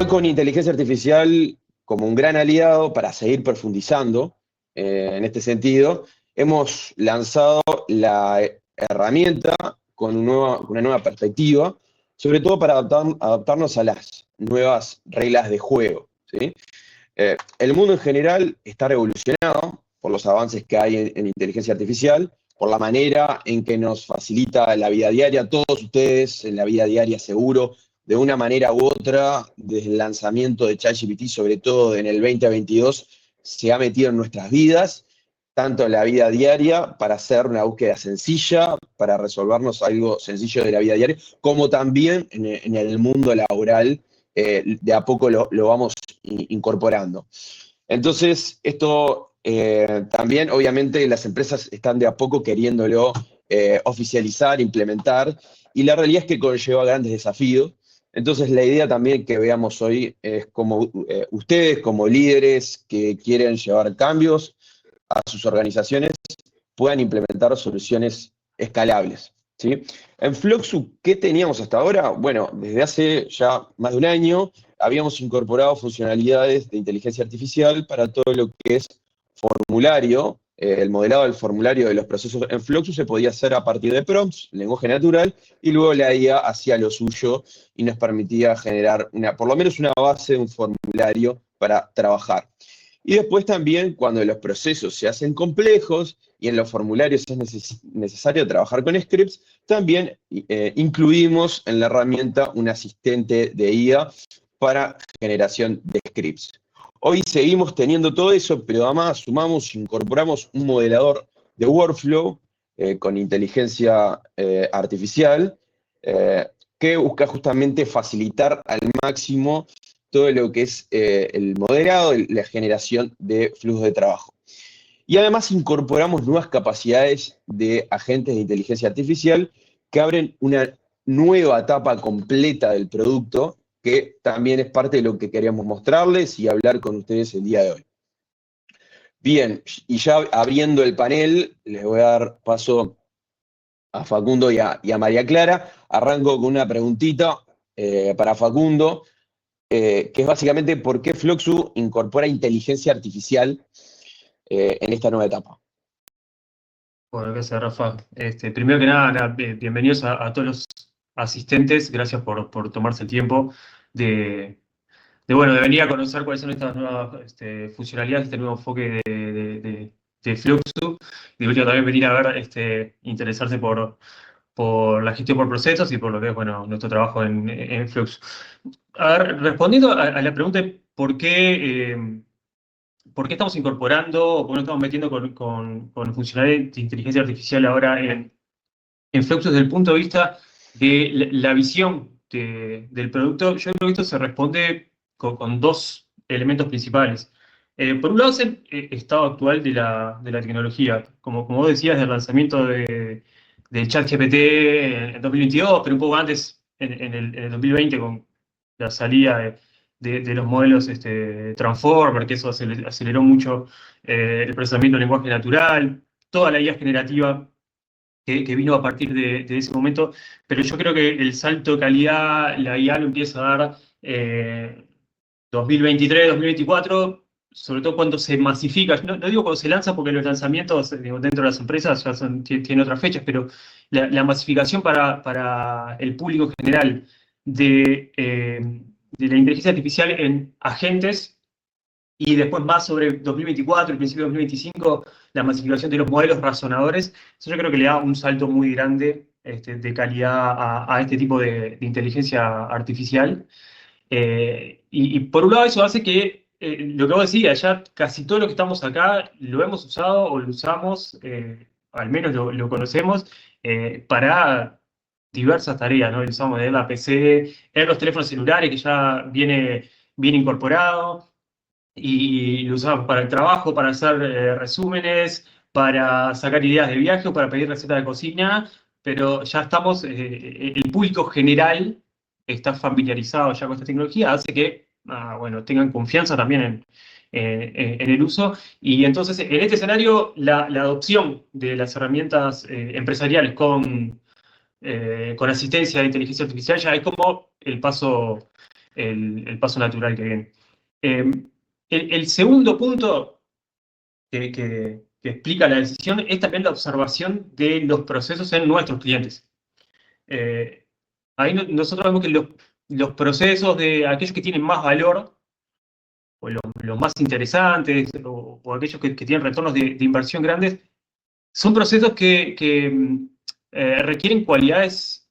con inteligencia artificial como un gran aliado para seguir profundizando en este sentido, hemos lanzado la herramienta con una nueva perspectiva, sobre todo para adaptarnos a las nuevas reglas de juego, ¿sí? El mundo en general está revolucionado por los avances que hay en inteligencia artificial, por la manera en que nos facilita la vida diaria. Todos ustedes en la vida diaria seguro, de una manera u otra, desde el lanzamiento de ChatGPT, sobre todo en el 2022, se ha metido en nuestras vidas, tanto en la vida diaria, para hacer una búsqueda sencilla, para resolvernos algo sencillo de la vida diaria, como también en el mundo laboral, de a poco lo vamos incorporando. Entonces, esto también, obviamente, las empresas están de a poco queriéndolo oficializar, implementar, y la realidad es que conlleva grandes desafíos. Entonces, la idea también que veamos hoy es cómo ustedes, como líderes que quieren llevar cambios a sus organizaciones, puedan implementar soluciones escalables, ¿sí? En Fluxu, ¿qué teníamos hasta ahora? Bueno, desde hace ya más de un año habíamos incorporado funcionalidades de inteligencia artificial para todo lo que es formulario. El modelado del formulario de los procesos en Fluxus se podía hacer a partir de prompts, lenguaje natural, y luego la IA hacía lo suyo y nos permitía generar por lo menos una base de un formulario para trabajar. Y después también, cuando los procesos se hacen complejos y en los formularios es necesario trabajar con scripts, también incluimos en la herramienta un asistente de IA para generación de scripts. Hoy seguimos teniendo todo eso, pero además sumamos, incorporamos un modelador de workflow con inteligencia artificial que busca justamente facilitar al máximo todo lo que es el modelado, la generación de flujos de trabajo. Y además incorporamos nuevas capacidades de agentes de inteligencia artificial que abren una nueva etapa completa del producto, que también es parte de lo que queríamos mostrarles y hablar con ustedes el día de hoy. Bien, y ya abriendo el panel, les voy a dar paso a Facundo y a María Clara. Arranco con una preguntita para Facundo, que es básicamente por qué Fluxu incorpora inteligencia artificial en esta nueva etapa. Bueno, gracias, Rafa. Primero que nada, bienvenidos a todos los asistentes. Gracias por tomarse el tiempo de venir a conocer cuáles son estas nuevas funcionalidades, este nuevo enfoque de Fluxu. Y de también venir a ver, interesarse por la gestión por procesos y por lo que es nuestro trabajo en Fluxu. A ver, respondiendo a la pregunta de por qué estamos incorporando o por qué nos estamos metiendo con funcionalidades de inteligencia artificial ahora en Fluxus desde el punto de vista de la visión del producto. Yo creo que esto se responde con dos elementos principales. Por un lado es el estado actual de la tecnología. Como vos decías, del lanzamiento del ChatGPT en 2022, pero un poco antes, en el 2020, con la salida de los modelos Transformer, que eso aceleró mucho el procesamiento del lenguaje natural, toda la IA generativa que vino a partir de ese momento, pero yo creo que el salto de calidad, la IA lo empieza a dar 2023, 2024, sobre todo cuando se masifica. No digo cuando se lanza, porque los lanzamientos dentro de las empresas ya tienen otras fechas, pero la masificación para el público en general de la inteligencia artificial en agentes, y después más sobre 2024 y principio de 2025, la masificación de los modelos razonadores. Eso yo creo que le da un salto muy grande de calidad a este tipo de inteligencia artificial. Y por un lado eso hace que, lo que vos decías, ya casi todo lo que estamos acá lo hemos usado o lo usamos, al menos lo conocemos, para diversas tareas, ¿no? Lo usamos en la PC, en los teléfonos celulares, que ya viene incorporado, y lo usamos para el trabajo, para hacer resúmenes, para sacar ideas de viaje o para pedir recetas de cocina, pero ya estamos, el público general está familiarizado ya con esta tecnología, hace que tengan confianza también en el uso. Y entonces, en este escenario, la adopción de las herramientas empresariales con asistencia de inteligencia artificial ya es como el paso el paso natural que viene. El segundo punto que explica la decisión es también la observación de los procesos en nuestros clientes. Ahí nosotros vemos que los procesos de aquellos que tienen más valor, o los más interesantes, o aquellos que tienen retornos de inversión grandes, son procesos que requieren cualidades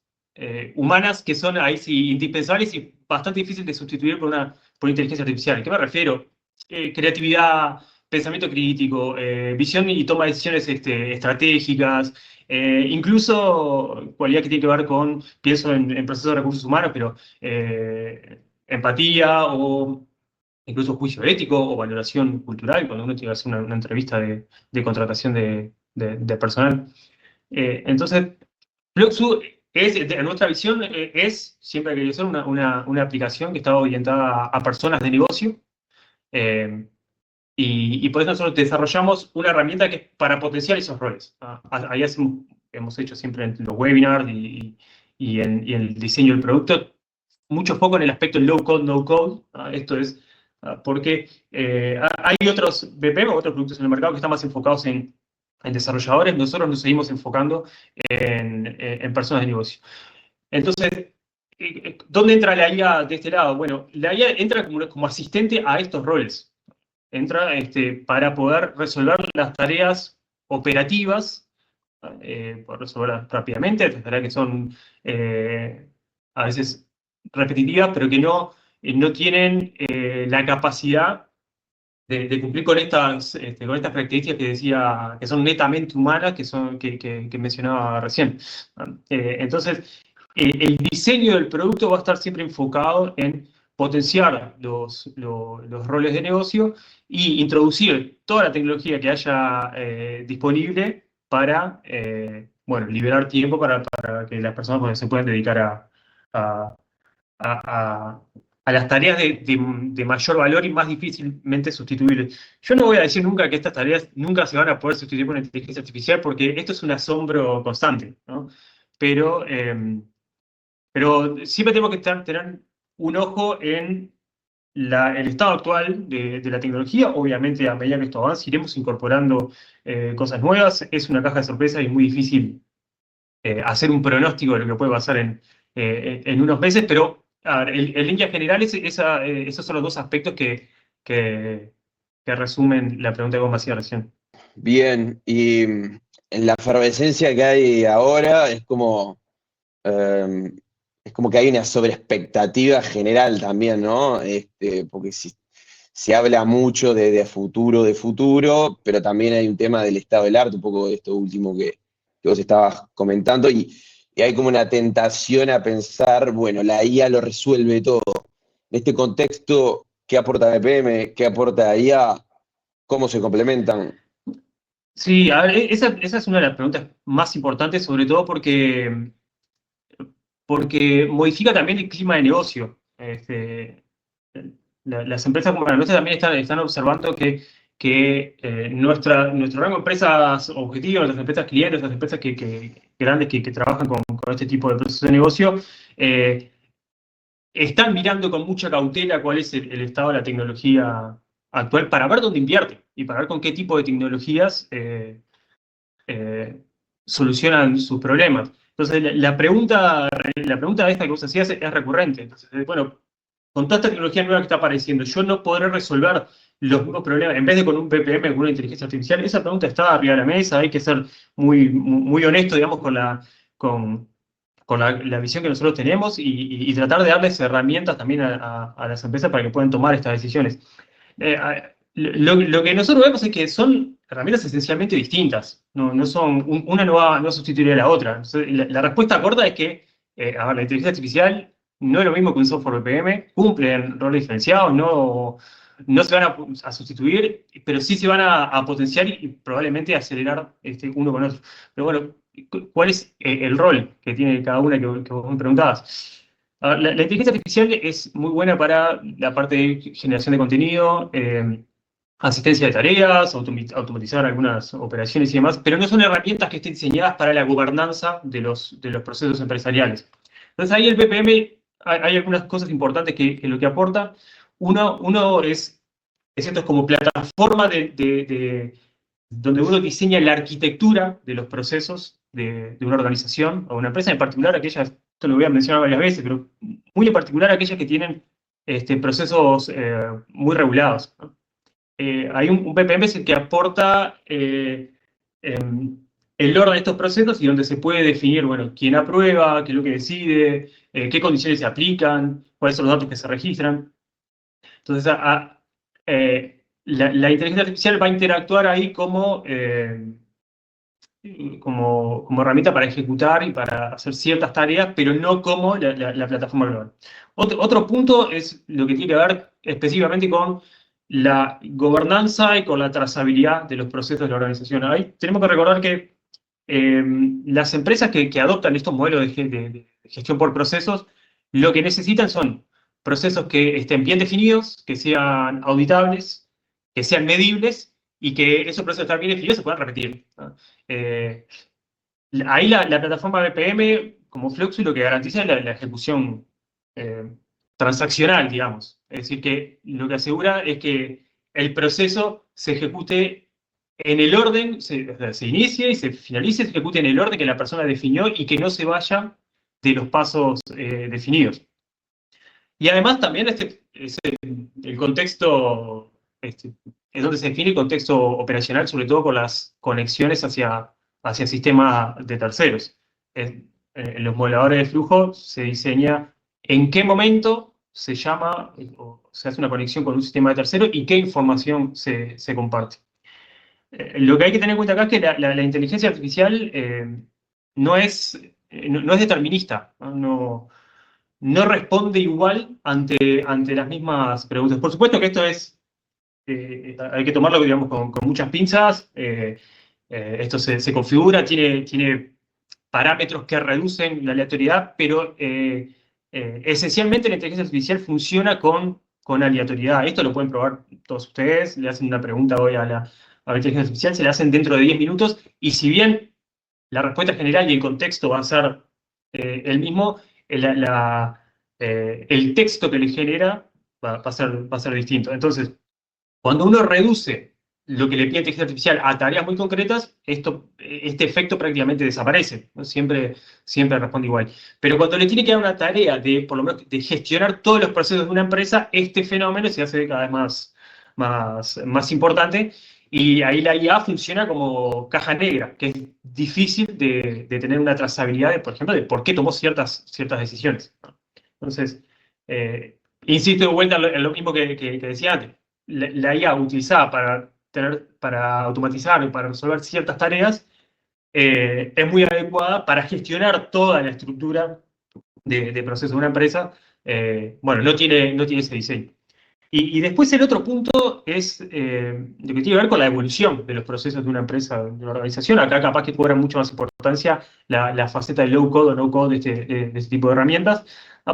humanas que son ahí sí indispensables y bastante difíciles de sustituir por inteligencia artificial. ¿A qué me refiero? Creatividad, pensamiento crítico, visión y toma de decisiones estratégicas, incluso cualidad que tiene que ver con, pienso en procesos de recursos humanos, pero empatía o incluso juicio ético o valoración cultural, cuando uno tiene que hacer una entrevista de contratación de personal. Entonces, Fluxu en nuestra visión, siempre ha querido ser una aplicación que está orientada a personas de negocio, y por eso nosotros desarrollamos una herramienta que es para potenciar esos roles. Ahí hemos hecho siempre en los webinars y en el diseño del producto mucho foco en el aspecto low code, no code. Esto es porque hay otros BPM, otros productos en el mercado que están más enfocados en desarrolladores. Nosotros nos seguimos enfocando en personas de negocio. Entonces, ¿dónde entra la IA de este lado? Bueno, la IA entra como asistente a estos roles. Entra para poder resolver las tareas operativas, poder resolverlas rápidamente, tareas que son a veces repetitivas, pero que no tienen la capacidad de cumplir con estas características que decía, que son netamente humanas, que mencionaba recién. Entonces, el diseño del producto va a estar siempre enfocado en potenciar los roles de negocio y introducir toda la tecnología que haya disponible para liberar tiempo para que las personas se puedan dedicar a las tareas de mayor valor y más difícilmente sustituibles. Yo no voy a decir nunca que estas tareas nunca se van a poder sustituir por una inteligencia artificial, porque esto es un asombro constante, ¿no? Pero siempre tenemos que tener un ojo en el estado actual de la tecnología. Obviamente, a medida que esto avance, iremos incorporando cosas nuevas. Es una caja de sorpresas y es muy difícil hacer un pronóstico de lo que puede pasar en unos meses, pero a ver, en líneas generales, esos son los dos aspectos que resumen la pregunta que vos me hacías recién. Bien, y en la efervescencia que hay ahora es como que hay una sobreexpectativa general también, ¿no? Porque se habla mucho de futuro, pero también hay un tema del estado del arte, un poco de esto último que vos estabas comentando, y hay como una tentación a pensar, bueno, la IA lo resuelve todo. En este contexto, ¿qué aporta BPM? ¿Qué aporta IA? ¿Cómo se complementan? Sí, a ver, esa es una de las preguntas más importantes, sobre todo porque modifica también el clima de negocio. Las empresas como la nuestra también están observando que nuestro rango de empresas objetivos, nuestras empresas clientes, las empresas grandes que trabajan con este tipo de procesos de negocio, están mirando con mucha cautela cuál es el estado de la tecnología actual para ver dónde invierte y para ver con qué tipo de tecnologías solucionan sus problemas. Entonces, la pregunta esta que vos hacías es recurrente. Entonces, bueno, con toda esta tecnología nueva que está apareciendo, yo no podré resolver los mismos problemas, en vez de con un BPM, con una inteligencia artificial. Esa pregunta está arriba de la mesa. Hay que ser muy honesto, digamos, con la visión que nosotros tenemos y tratar de darles herramientas también a las empresas para que puedan tomar estas decisiones. Lo que nosotros vemos es que son herramientas esencialmente distintas. No son, una no sustituiría a la otra. Entonces, la respuesta corta es que la inteligencia artificial no es lo mismo que un software BPM, cumplen roles diferenciados, no se van a sustituir, pero sí se van a potenciar y probablemente acelerar uno con otro. Pero bueno, ¿cuál es el rol que tiene cada una que vos me preguntabas? A ver, la inteligencia artificial es muy buena para la parte de generación de contenido, asistencia de tareas, automatizar algunas operaciones y demás, pero no son herramientas que estén diseñadas para la gobernanza de los procesos empresariales. Entonces ahí el BPM hay algunas cosas importantes que lo que aporta. Uno es esto, es como plataforma donde uno diseña la arquitectura de los procesos de una organización o una empresa, en particular aquellas, esto lo voy a mencionar varias veces, pero muy en particular aquellas que tienen procesos muy regulados, ¿no? Hay un BPM es el que aporta el orden de estos procesos y donde se puede definir, bueno, quién aprueba, qué es lo que decide, qué condiciones se aplican, cuáles son los datos que se registran. Entonces, la inteligencia artificial va a interactuar ahí como herramienta para ejecutar y para hacer ciertas tareas, pero no como la plataforma global. Otro punto es lo que tiene que ver específicamente con la gobernanza y con la trazabilidad de los procesos de la organización. Ahí tenemos que recordar que las empresas que adoptan estos modelos de gestión por procesos, lo que necesitan son procesos que estén bien definidos, que sean auditables, que sean medibles y que esos procesos estén bien definidos se puedan repetir, ¿no? Eh, Ahí la plataforma BPM, como Fluxus, lo que garantiza es la ejecución eh, transaccional, digamos. Es decir, que lo que asegura es que el proceso se ejecute en el orden, se inicie y se finalice, se ejecute en el orden que la persona definió y que no se vaya de los pasos definidos. Y además también el contexto, es donde se define el contexto operacional, sobre todo con las conexiones hacia sistemas de terceros. En los modeladores de flujo se diseña en qué momento se llama o se hace una conexión con un sistema de tercero y qué información se comparte. Lo que hay que tener en cuenta acá es que la inteligencia artificial no es determinista, ¿no? No responde igual ante las mismas preguntas. Por supuesto que esto hay que tomarlo, digamos, con muchas pinzas. Esto se configura, tiene parámetros que reducen la aleatoriedad, pero esencialmente la inteligencia artificial funciona con aleatoriedad. Esto lo pueden probar todos ustedes, le hacen una pregunta hoy a la inteligencia artificial, se la hacen dentro de 10 minutos, y si bien la respuesta general y el contexto va a ser el mismo, el texto que le genera va a ser distinto. Entonces, cuando uno reduce lo que le pide inteligencia artificial a tareas muy concretas, este efecto prácticamente desaparece, ¿no? Siempre responde igual. Pero cuando le tiene que dar una tarea por lo menos, de gestionar todos los procesos de una empresa, este fenómeno se hace cada vez más importante. Y ahí la IA funciona como caja negra, que es difícil de tener una trazabilidad, por ejemplo, de por qué tomó ciertas decisiones, ¿no? Entonces, insisto de vuelta en lo mismo que decía antes. La IA utilizada para automatizar y para resolver ciertas tareas es muy adecuada para gestionar toda la estructura de proceso de una empresa. Bueno, no tiene ese diseño. Y después el otro punto es lo que tiene que ver con la evolución de los procesos de una empresa, de una organización. Acá capaz que cobra mucho más importancia la faceta de low code o no code de este tipo de herramientas,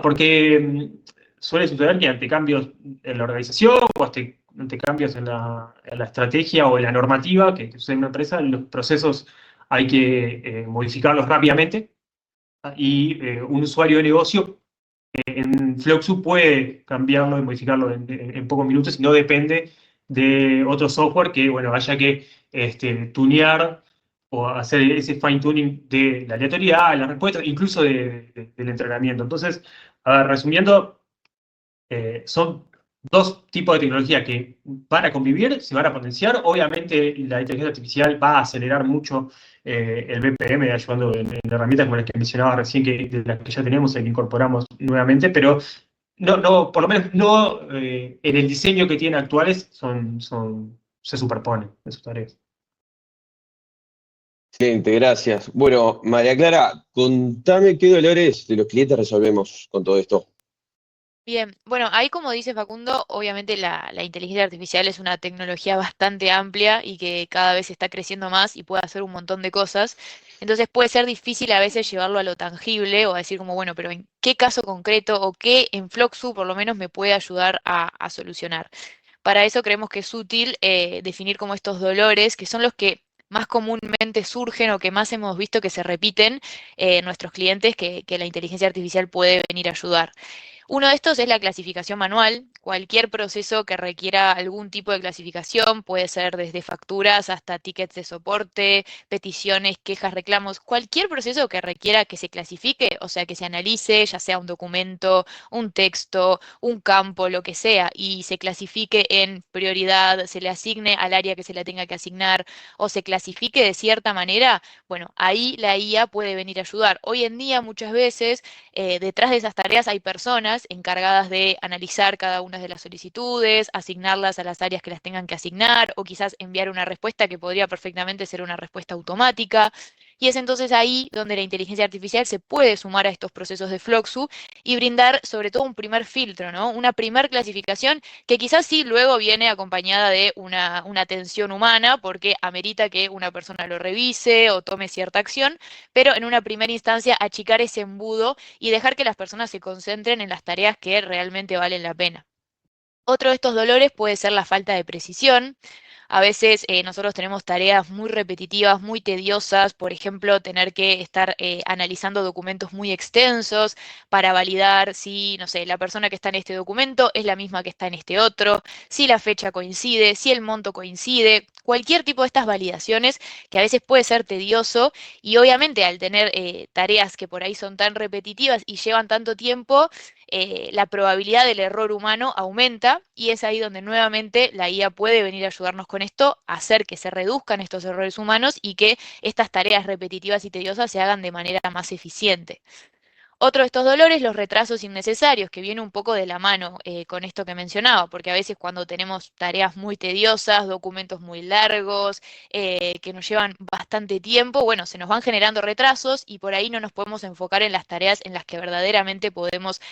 porque suele suceder que ante cambios en la organización o ante cambios en la estrategia o en la normativa que sucede en una empresa, los procesos hay que modificarlos rápidamente, y un usuario de negocio en Fluxus puede cambiarlo y modificarlo en pocos minutos y no depende de otro software que, bueno, haya que tunear o hacer ese fine tuning de la aleatoriedad, la respuesta, incluso del entrenamiento. Entonces, a ver, resumiendo, son dos tipos de tecnología que van a convivir, se van a potenciar. Obviamente, la inteligencia artificial va a acelerar mucho el BPM, ayudando en herramientas como las que mencionaba recién, de las que ya tenemos y que incorporamos nuevamente, pero por lo menos no en el diseño que tienen actuales, se superponen en sus tareas. Excelente, gracias. Bueno, María Clara, contame qué dolores de los clientes resolvemos con todo esto. Bien, bueno, ahí como dice Facundo, obviamente la inteligencia artificial es una tecnología bastante amplia y que cada vez está creciendo más y puede hacer un montón de cosas. Entonces puede ser difícil a veces llevarlo a lo tangible o a decir como, bueno, pero ¿en qué caso concreto o qué en Floxu por lo menos me puede ayudar a solucionar? Para eso creemos que es útil definir como estos dolores, que son los que más comúnmente surgen o que más hemos visto que se repiten nuestros clientes que la inteligencia artificial puede venir a ayudar. Uno de estos es la clasificación manual. Cualquier proceso que requiera algún tipo de clasificación, puede ser desde facturas hasta tickets de soporte, peticiones, quejas, reclamos, cualquier proceso que requiera que se clasifique, o sea, que se analice, ya sea un documento, un texto, un campo, lo que sea, y se clasifique en prioridad, se le asigne al área que se le tenga que asignar o se clasifique de cierta manera, bueno, ahí la IA puede venir a ayudar. Hoy en día muchas veces detrás de esas tareas hay personas encargadas de analizar cada una de las solicitudes, asignarlas a las áreas que las tengan que asignar, o quizás enviar una respuesta que podría perfectamente ser una respuesta automática. Y es entonces ahí donde la inteligencia artificial se puede sumar a estos procesos de Floxu y brindar sobre todo un primer filtro, ¿no? Una primer clasificación que quizás sí luego viene acompañada de una atención humana porque amerita que una persona lo revise o tome cierta acción, pero en una primera instancia achicar ese embudo y dejar que las personas se concentren en las tareas que realmente valen la pena. Otro de estos dolores puede ser la falta de precisión. A veces nosotros tenemos tareas muy repetitivas, muy tediosas, por ejemplo, tener que estar analizando documentos muy extensos para validar si, no sé, la persona que está en este documento es la misma que está en este otro, si la fecha coincide, si el monto coincide, cualquier tipo de estas validaciones que a veces puede ser tedioso y obviamente al tener tareas que por ahí son tan repetitivas y llevan tanto tiempo, la probabilidad del error humano aumenta y es ahí donde nuevamente la IA puede venir a ayudarnos con esto, a hacer que se reduzcan estos errores humanos y que estas tareas repetitivas y tediosas se hagan de manera más eficiente. Otro de estos dolores, los retrasos innecesarios, que viene un poco de la mano con esto que mencionaba, porque a veces cuando tenemos tareas muy tediosas, documentos muy largos, que nos llevan bastante tiempo, bueno, se nos van generando retrasos y por ahí no nos podemos enfocar en las tareas en las que verdaderamente podemos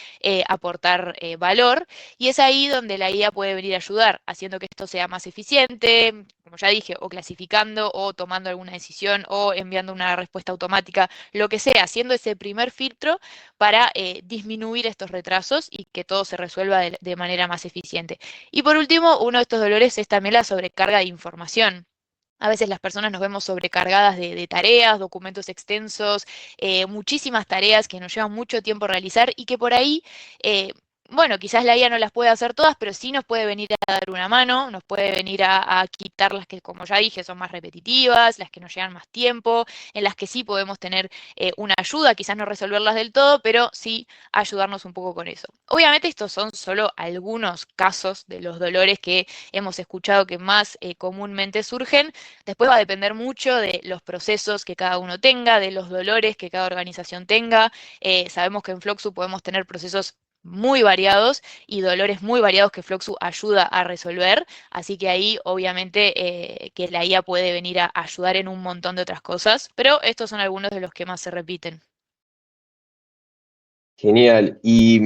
aportar valor. Y es ahí donde la IA puede venir a ayudar, haciendo que esto sea más eficiente, como ya dije, o clasificando, o tomando alguna decisión, o enviando una respuesta automática, lo que sea, haciendo ese primer filtro para disminuir estos retrasos y que todo se resuelva de manera más eficiente. Y por último, uno de estos dolores es también la sobrecarga de información. A veces las personas nos vemos sobrecargadas de tareas, documentos extensos, muchísimas tareas que nos llevan mucho tiempo realizar y que por ahí, bueno, quizás la IA no las puede hacer todas, pero sí nos puede venir a dar una mano, nos puede venir a quitar las que, como ya dije, son más repetitivas, las que nos llevan más tiempo, en las que sí podemos tener una ayuda, quizás no resolverlas del todo, pero sí ayudarnos un poco con eso. Obviamente estos son solo algunos casos de los dolores que hemos escuchado que más comúnmente surgen. Después va a depender mucho de los procesos que cada uno tenga, de los dolores que cada organización tenga. Sabemos que en Floxu podemos tener procesos muy variados y dolores muy variados que Floxu ayuda a resolver, así que ahí obviamente que la IA puede venir a ayudar en un montón de otras cosas, pero estos son algunos de los que más se repiten. Genial. Y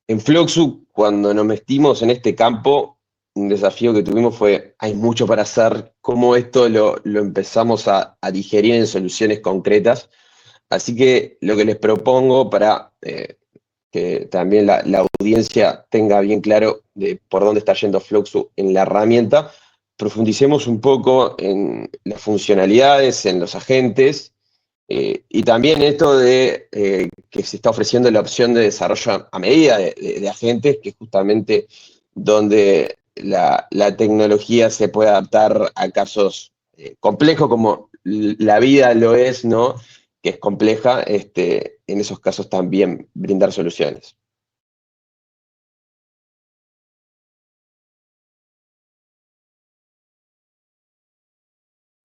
en Floxu, cuando nos metimos en este campo, un desafío que tuvimos fue, hay mucho para hacer, cómo esto lo empezamos a digerir en soluciones concretas. Así que lo que les propongo para que también la audiencia tenga bien claro de por dónde está yendo Floxu en la herramienta, profundicemos un poco en las funcionalidades, en los agentes, y también esto de que se está ofreciendo la opción de desarrollo a medida de agentes, que es justamente donde la tecnología se puede adaptar a casos complejos como la vida lo es, ¿no? Que es compleja, en esos casos también brindar soluciones.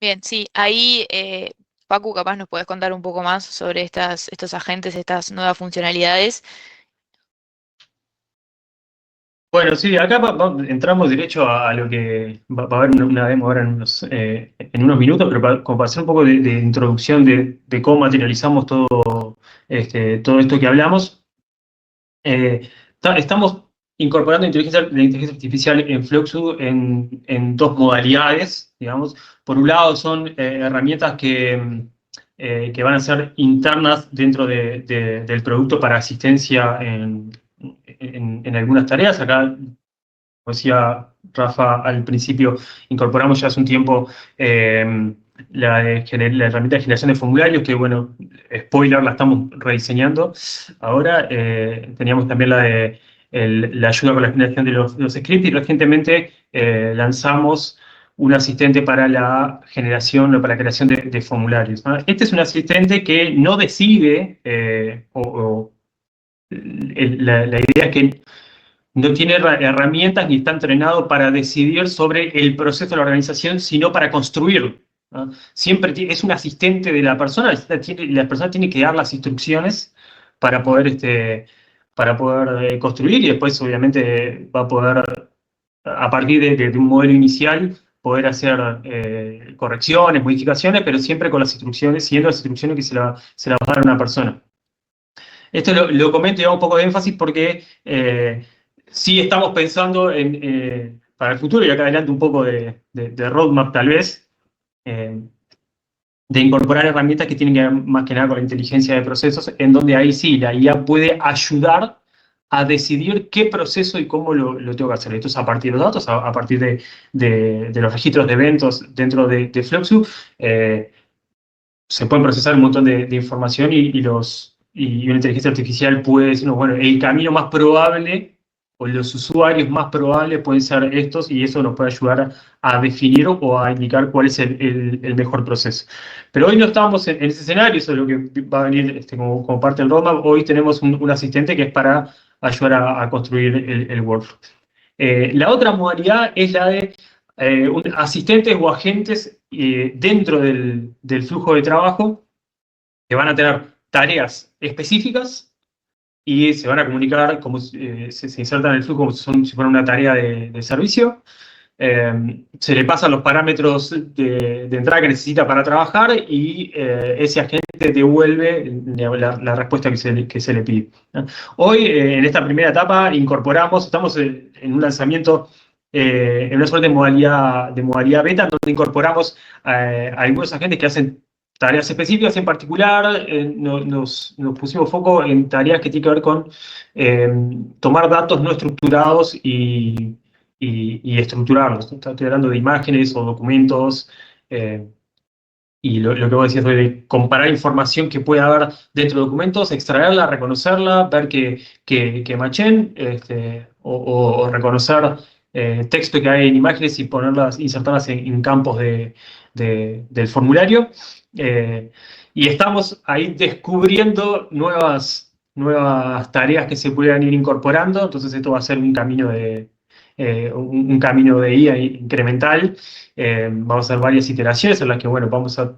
Bien, sí, ahí Facu, capaz nos puedes contar un poco más sobre estos agentes, estas nuevas funcionalidades. Bueno, sí, acá entramos derecho a lo que va a haber una demo ahora en unos minutos, pero como para hacer un poco de introducción de cómo materializamos todo esto que hablamos. Estamos incorporando la inteligencia artificial en Fluxu en dos modalidades, digamos. Por un lado son herramientas que van a ser internas dentro del producto para asistencia en algunas tareas. Acá, como decía Rafa al principio, incorporamos ya hace un tiempo la herramienta de generación de formularios, que bueno, spoiler, la estamos rediseñando. Ahora teníamos también la ayuda con la generación de los scripts, y recientemente lanzamos un asistente para la generación o para la creación de formularios, ¿no? Este es un asistente que no decide, la idea es que no tiene herramientas ni está entrenado para decidir sobre el proceso de la organización, sino para construirlo, ¿no? Siempre es un asistente de la persona, la persona tiene que dar las instrucciones para poder, construir, y después obviamente va a poder, a partir de un modelo inicial, poder hacer correcciones, modificaciones, pero siempre con las instrucciones, siguiendo las instrucciones que se la va a dar a una persona. Esto lo comento y hago un poco de énfasis porque sí estamos pensando para el futuro, y acá adelante un poco de roadmap tal vez, de incorporar herramientas que tienen que ver más que nada con la inteligencia de procesos, en donde ahí sí la IA puede ayudar a decidir qué proceso y cómo lo tengo que hacer. Esto es a partir de los datos, a partir de los registros de eventos dentro de Fluxu. Se pueden procesar un montón de información y una inteligencia artificial puede decirnos, bueno, el camino más probable o los usuarios más probables pueden ser estos, y eso nos puede ayudar a definir o a indicar cuál es el mejor proceso. Pero hoy no estamos en ese escenario, eso es lo que va a venir como parte del roadmap. Hoy tenemos un asistente que es para ayudar a construir el workflow. La otra modalidad es la de asistentes o agentes dentro del flujo de trabajo, que van a tener tareas específicas y se van a comunicar como se insertan en el flujo como si fuera una tarea de servicio. Se le pasan los parámetros de entrada que necesita para trabajar, y ese agente devuelve la respuesta que se le pide, ¿no? Hoy, en esta primera etapa, estamos en un lanzamiento, en una suerte de modalidad beta, donde incorporamos a algunos agentes que hacen tareas específicas. En particular, nos pusimos foco en tareas que tienen que ver con tomar datos no estructurados y estructurarlos, ¿no? Estoy hablando de imágenes o documentos, y lo que vos decías de comparar información que puede haber dentro de documentos, extraerla, reconocerla, ver que machen, o reconocer texto que hay en imágenes y insertarlas en campos del formulario. Y estamos ahí descubriendo nuevas tareas que se puedan ir incorporando. Entonces esto va a ser un camino de IA incremental. Vamos a hacer varias iteraciones en las que, bueno, vamos a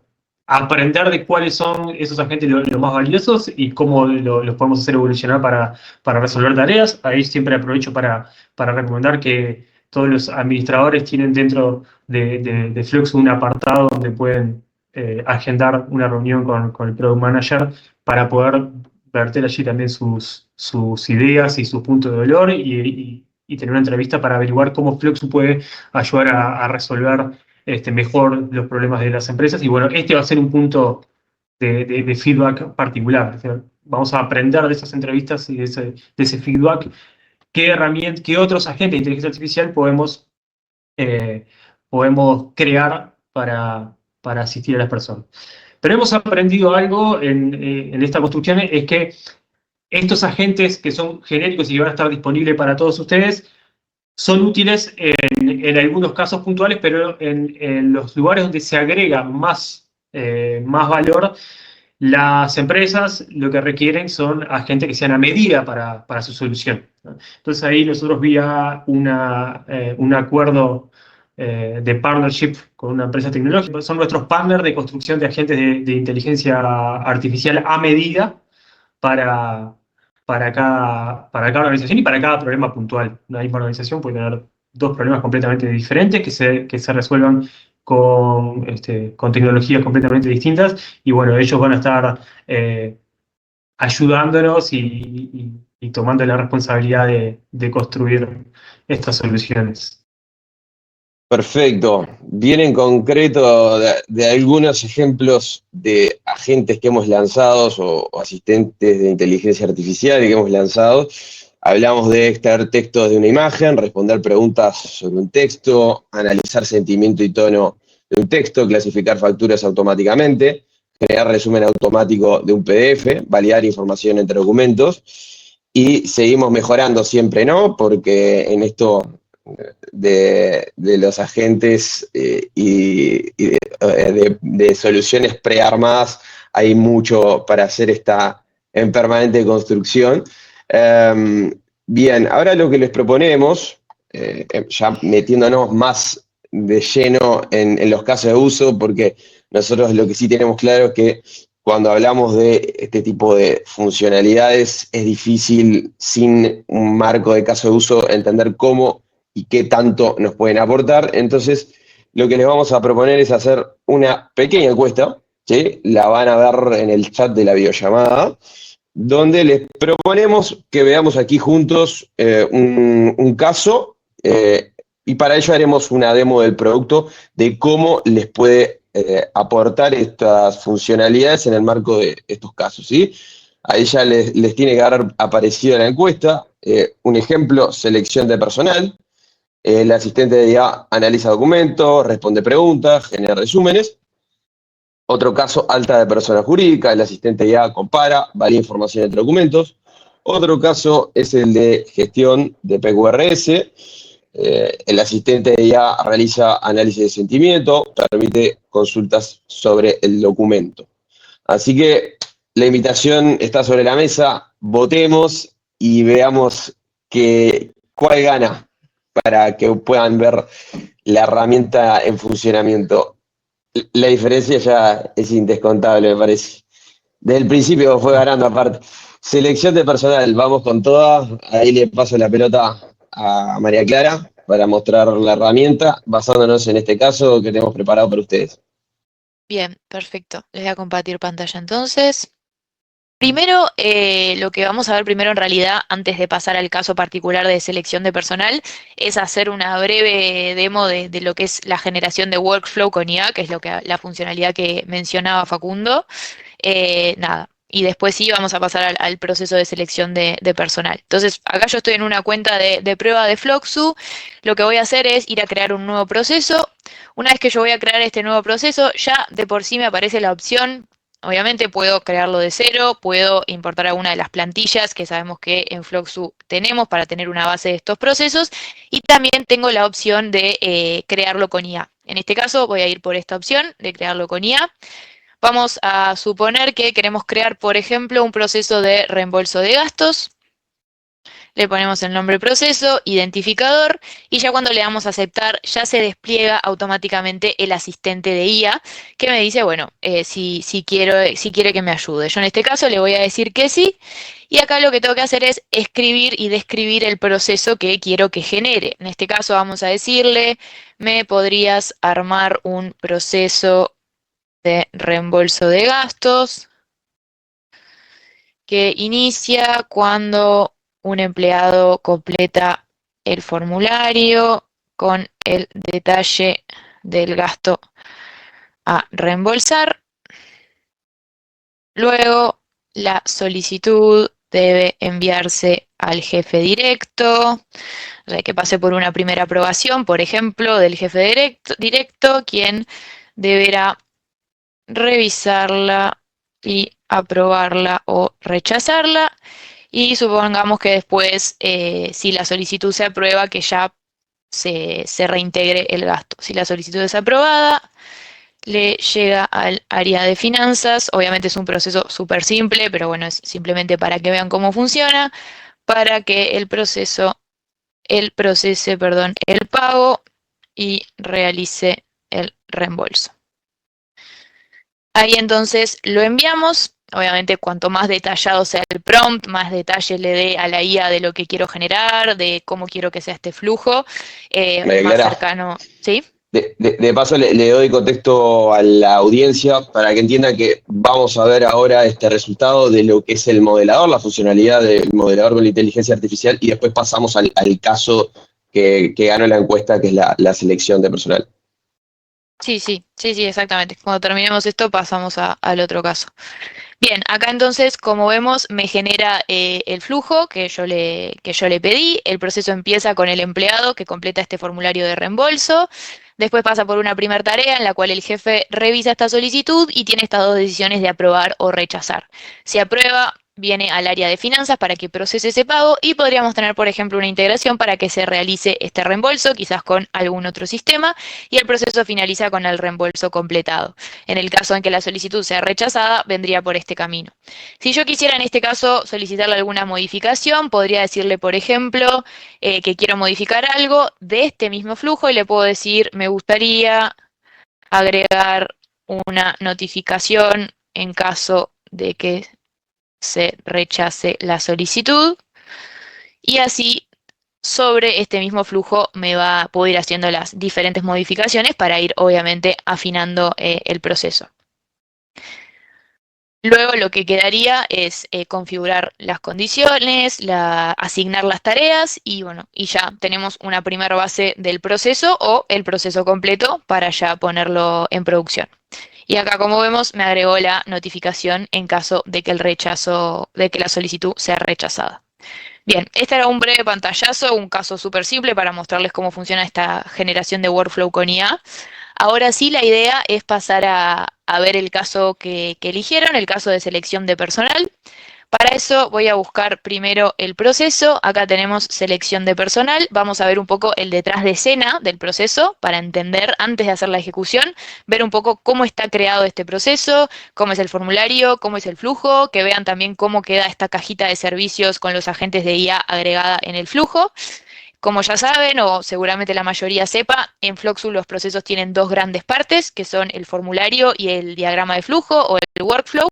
aprender de cuáles son esos agentes los más valiosos y cómo los podemos hacer evolucionar para resolver tareas. Ahí siempre aprovecho para recomendar que todos los administradores tienen dentro de Flux un apartado donde pueden agendar una reunión con el Product Manager para poder verter allí también sus ideas y sus puntos de dolor, y tener una entrevista para averiguar cómo Fluxu puede ayudar a resolver mejor los problemas de las empresas. Y bueno, este va a ser un punto de feedback particular. O sea, vamos a aprender de esas entrevistas y de ese feedback qué otros agentes de inteligencia artificial podemos crear para asistir a las personas. Pero hemos aprendido algo en esta construcción, es que estos agentes que son genéricos y que van a estar disponibles para todos ustedes son útiles en algunos casos puntuales, pero en los lugares donde se agrega más valor, las empresas lo que requieren son agentes que sean a medida para su solución, ¿no? Entonces ahí nosotros, vía un acuerdo de partnership con una empresa tecnológica, son nuestros partners de construcción de agentes de inteligencia artificial a medida para cada organización y para cada problema puntual. Una misma organización puede tener dos problemas completamente diferentes que se resuelvan con tecnologías completamente distintas, y bueno, ellos van a estar ayudándonos y tomando la responsabilidad de construir estas soluciones. Perfecto. Bien en concreto de algunos ejemplos de agentes que hemos lanzado o asistentes de inteligencia artificial que hemos lanzado. Hablamos de extraer texto de una imagen, responder preguntas sobre un texto, analizar sentimiento y tono de un texto, clasificar facturas automáticamente, crear resumen automático de un PDF, validar información entre documentos, y seguimos mejorando siempre, ¿no? Porque en esto de los agentes de soluciones prearmadas hay mucho para hacer esta en permanente construcción. Bien, ahora lo que les proponemos, ya metiéndonos más de lleno en los casos de uso, porque nosotros lo que sí tenemos claro es que cuando hablamos de este tipo de funcionalidades es difícil sin un marco de caso de uso entender cómo y qué tanto nos pueden aportar. Entonces, lo que les vamos a proponer es hacer una pequeña encuesta, ¿sí? La van a ver en el chat de la videollamada, donde les proponemos que veamos aquí juntos un caso, y para ello haremos una demo del producto de cómo les puede aportar estas funcionalidades en el marco de estos casos, ¿sí? Ahí ya les tiene que haber aparecido en la encuesta un ejemplo: selección de personal. El asistente de IA analiza documentos, responde preguntas, genera resúmenes. Otro caso, alta de persona jurídica. El asistente de IA compara, valida información entre documentos. Otro caso es el de gestión de PQRS. El asistente de IA realiza análisis de sentimiento, permite consultas sobre el documento. Así que la invitación está sobre la mesa, votemos y veamos cuál gana, para que puedan ver la herramienta en funcionamiento. La diferencia ya es indescontable, me parece. Desde el principio fue ganando aparte. Selección de personal, vamos con todas. Ahí le paso la pelota a María Clara para mostrar la herramienta, basándonos en este caso que tenemos preparado para ustedes. Bien, perfecto. Les voy a compartir pantalla entonces. Primero, lo que vamos a ver primero en realidad, antes de pasar al caso particular de selección de personal, es hacer una breve demo de lo que es la generación de workflow con IA, que es la funcionalidad que mencionaba Facundo. Nada. Y después sí vamos a pasar al proceso de selección de personal. Entonces, acá yo estoy en una cuenta de prueba de Floxu. Lo que voy a hacer es ir a crear un nuevo proceso. Una vez que yo voy a crear este nuevo proceso, ya de por sí me aparece la opción. Obviamente puedo crearlo de cero, puedo importar alguna de las plantillas que sabemos que en Floxu tenemos para tener una base de estos procesos, y también tengo la opción de crearlo con IA. En este caso voy a ir por esta opción de crearlo con IA. Vamos a suponer que queremos crear, por ejemplo, un proceso de reembolso de gastos. Le ponemos el nombre proceso, identificador, y ya cuando le damos a aceptar ya se despliega automáticamente el asistente de IA que me dice, bueno, si quiere que me ayude. Yo en este caso le voy a decir que sí, y acá lo que tengo que hacer es escribir y describir el proceso que quiero que genere. En este caso vamos a decirle, ¿me podrías armar un proceso de reembolso de gastos que inicia cuando un empleado completa el formulario con el detalle del gasto a reembolsar? Luego, la solicitud debe enviarse al jefe directo, o sea, que pase por una primera aprobación, por ejemplo, del jefe directo, quien deberá revisarla y aprobarla o rechazarla. Y supongamos que después, si la solicitud se aprueba, que ya se reintegre el gasto. Si la solicitud es aprobada, le llega al área de finanzas. Obviamente es un proceso súper simple, pero bueno, es simplemente para que vean cómo funciona, para que él procese, el pago y realice el reembolso. Ahí entonces lo enviamos. Obviamente, cuanto más detallado sea el prompt, más detalles le dé a la IA de lo que quiero generar, de cómo quiero que sea este flujo, más cercano. ¿Sí? De paso, le doy contexto a la audiencia para que entienda que vamos a ver ahora este resultado de lo que es el modelador, la funcionalidad del modelador con la inteligencia artificial, y después pasamos al caso que ganó la encuesta, que es la selección de personal. Sí, exactamente. Cuando terminemos esto pasamos al otro caso. Bien, acá entonces, como vemos, me genera el flujo que yo le pedí. El proceso empieza con el empleado que completa este formulario de reembolso. Después pasa por una primera tarea en la cual el jefe revisa esta solicitud y tiene estas dos decisiones de aprobar o rechazar. Si aprueba, viene al área de finanzas para que procese ese pago y podríamos tener, por ejemplo, una integración para que se realice este reembolso, quizás con algún otro sistema, y el proceso finaliza con el reembolso completado. En el caso en que la solicitud sea rechazada, vendría por este camino. Si yo quisiera en este caso solicitarle alguna modificación, podría decirle, por ejemplo, que quiero modificar algo de este mismo flujo y le puedo decir, me gustaría agregar una notificación en caso de que se rechace la solicitud y así sobre este mismo flujo me va a poder ir haciendo las diferentes modificaciones para ir obviamente afinando el proceso. Luego lo que quedaría es configurar las condiciones, asignar las tareas y bueno, y ya tenemos una primera base del proceso o el proceso completo para ya ponerlo en producción. Y acá, como vemos, me agregó la notificación en caso de que la solicitud sea rechazada. Bien, este era un breve pantallazo, un caso súper simple para mostrarles cómo funciona esta generación de workflow con IA. Ahora sí, la idea es pasar a ver el caso que eligieron, el caso de selección de personal. Para eso voy a buscar primero el proceso. Acá tenemos selección de personal. Vamos a ver un poco el detrás de escena del proceso para entender antes de hacer la ejecución, ver un poco cómo está creado este proceso, cómo es el formulario, cómo es el flujo, que vean también cómo queda esta cajita de servicios con los agentes de IA agregada en el flujo. Como ya saben, o seguramente la mayoría sepa, en Floxu los procesos tienen dos grandes partes, que son el formulario y el diagrama de flujo o el workflow.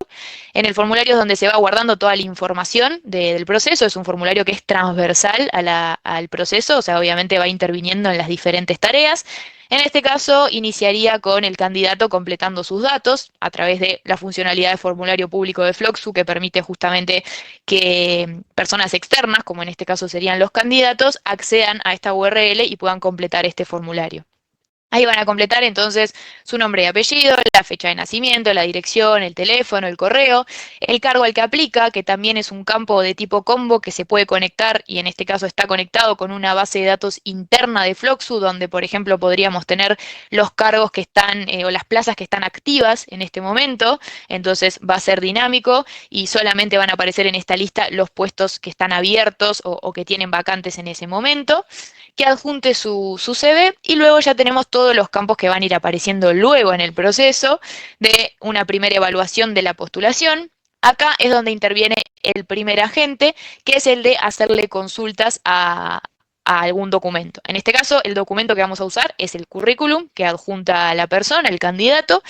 En el formulario es donde se va guardando toda la información del proceso, es un formulario que es transversal al proceso, o sea, obviamente va interviniendo en las diferentes tareas. En este caso, iniciaría con el candidato completando sus datos a través de la funcionalidad de formulario público de Floxu, que permite justamente que personas externas, como en este caso serían los candidatos, accedan a esta URL y puedan completar este formulario. Ahí van a completar entonces su nombre y apellido, la fecha de nacimiento, la dirección, el teléfono, el correo, el cargo al que aplica, que también es un campo de tipo combo que se puede conectar y en este caso está conectado con una base de datos interna de Floxu, donde por ejemplo podríamos tener los cargos que están o las plazas que están activas en este momento, entonces va a ser dinámico y solamente van a aparecer en esta lista los puestos que están abiertos o que tienen vacantes en ese momento, que adjunte su CV y luego ya tenemos todos los campos que van a ir apareciendo luego en el proceso de una primera evaluación de la postulación. Acá es donde interviene el primer agente, que es el de hacerle consultas a algún documento. En este caso, el documento que vamos a usar es el currículum que adjunta a la persona, el candidato,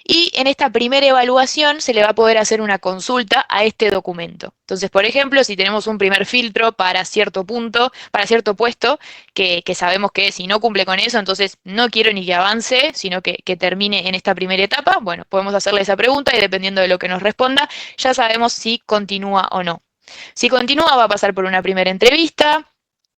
y en esta primera evaluación se le va a poder hacer una consulta a este documento. Entonces, por ejemplo, si tenemos un primer filtro para cierto punto, para cierto puesto, que sabemos que si no cumple con eso, entonces no quiero ni que avance, sino que termine en esta primera etapa, bueno, podemos hacerle esa pregunta y dependiendo de lo que nos responda, ya sabemos si continúa o no. Si continúa, va a pasar por una primera entrevista.